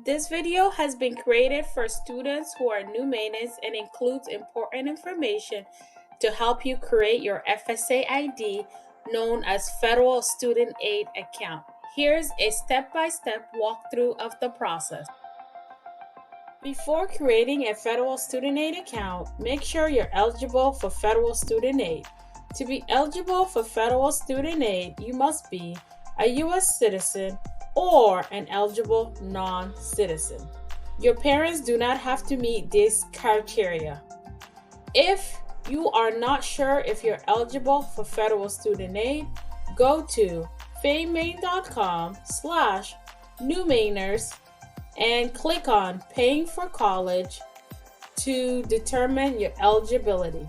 This video has been created for students who are new maintenance and includes important information to help you create your FSA ID, known as Federal Student Aid Account. Here's a step-by-step walkthrough of the process. Before creating a Federal Student Aid account, make sure you're eligible for Federal Student Aid. To be eligible for Federal Student Aid, you must be a U.S. citizen or an eligible non-citizen. Your parents do not have to meet these criteria. If you are not sure if you're eligible for Federal Student Aid, go to famain.com/newmainers and click on Paying for College to determine your eligibility.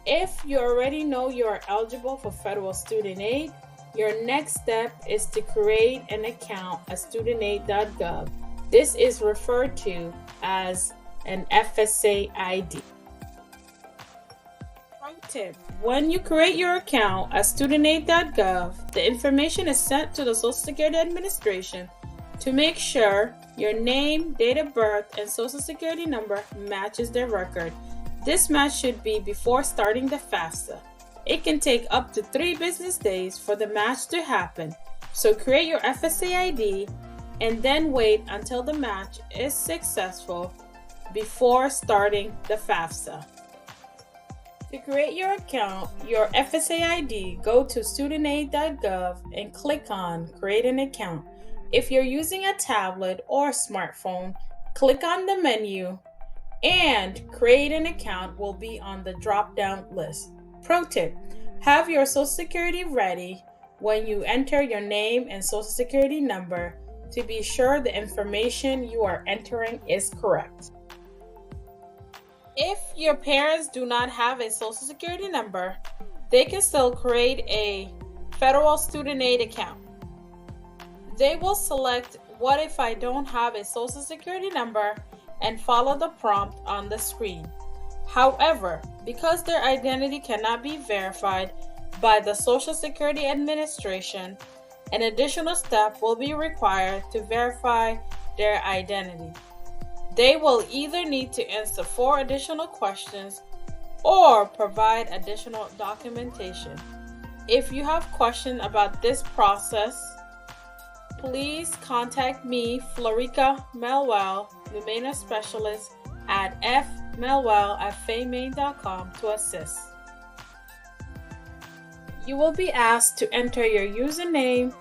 If you already know you are eligible for Federal Student Aid, your next step is to create an account at StudentAid.gov. This is referred to as an FSA ID. Pro tip: when you create your account at StudentAid.gov, the information is sent to the Social Security Administration to make sure your name, date of birth, and Social Security number matches their record. This match should be before starting the FAFSA. It can take up to 3 business days for the match to happen, so create your FSA ID and then wait until the match is successful before starting the FAFSA. To create your account, your FSA ID, go to StudentAid.gov and click on Create an Account. If you're using a tablet or smartphone, click on the menu and Create an Account will be on the drop-down list. Pro tip: have your Social Security ready when you enter your name and Social Security number to be sure the information you are entering is correct. If your parents do not have a Social Security number, they can still create a Federal Student Aid account. They will select "What if I don't have a Social Security number?" and follow the prompt on the screen. However, because their identity cannot be verified by the Social Security Administration, an additional step will be required to verify their identity. They will either need to answer 4 additional questions or provide additional documentation. If you have questions about this process, please contact me, Florica Melwell, Lumena Specialist, at fmelwell@famain.com to assist. You will be asked to enter your username,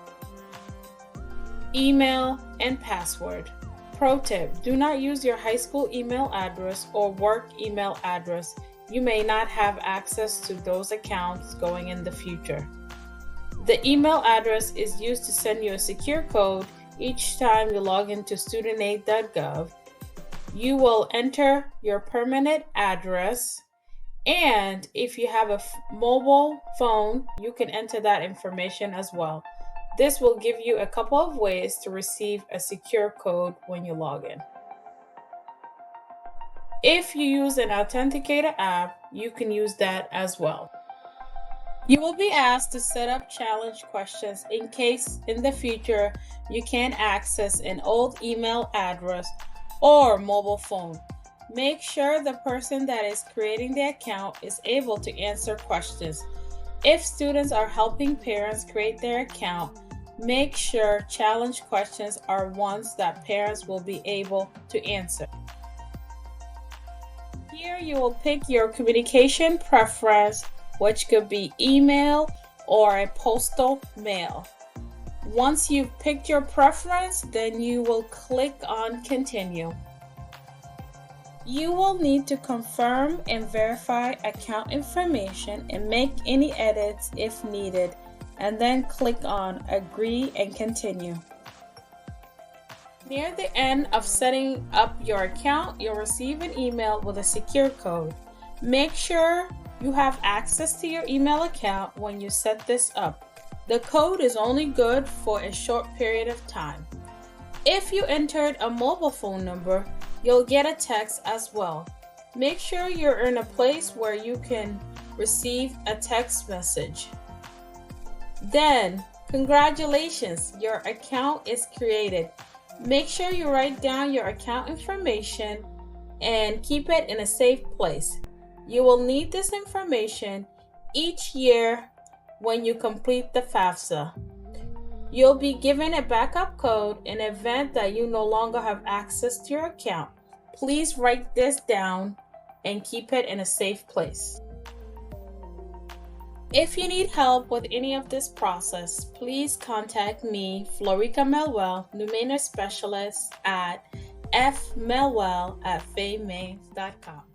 email, and password. Pro tip: do not use your high school email address or work email address. You may not have access to those accounts going in the future. The email address is used to send you a secure code each time you log into StudentAid.gov. You will enter your permanent address, and if you have a mobile phone, you can enter that information as well. This will give you a couple of ways to receive a secure code when you log in. If you use an authenticator app, you can use that as well. You will be asked to set up challenge questions in case in the future you can't access an old email address or mobile phone. Make sure the person that is creating the account is able to answer questions. If students are helping parents create their account, make sure challenge questions are ones that parents will be able to answer. Here you will pick your communication preference, which could be email or a postal mail. Once you've picked your preference, then you will click on Continue. You will need to confirm and verify account information and make any edits if needed, and then click on Agree and Continue. Near the end of setting up your account, you'll receive an email with a secure code. Make sure you have access to your email account when you set this up. The code is only good for a short period of time. If you entered a mobile phone number, you'll get a text as well. Make sure you're in a place where you can receive a text message. Then, congratulations, your account is created. Make sure you write down your account information and keep it in a safe place. You will need this information each year when you complete the FAFSA. You'll be given a backup code in the event that you no longer have access to your account. Please write this down and keep it in a safe place. If you need help with any of this process, please contact me, Florica Melwell, Numena Specialist at fmelwell@faymain.com.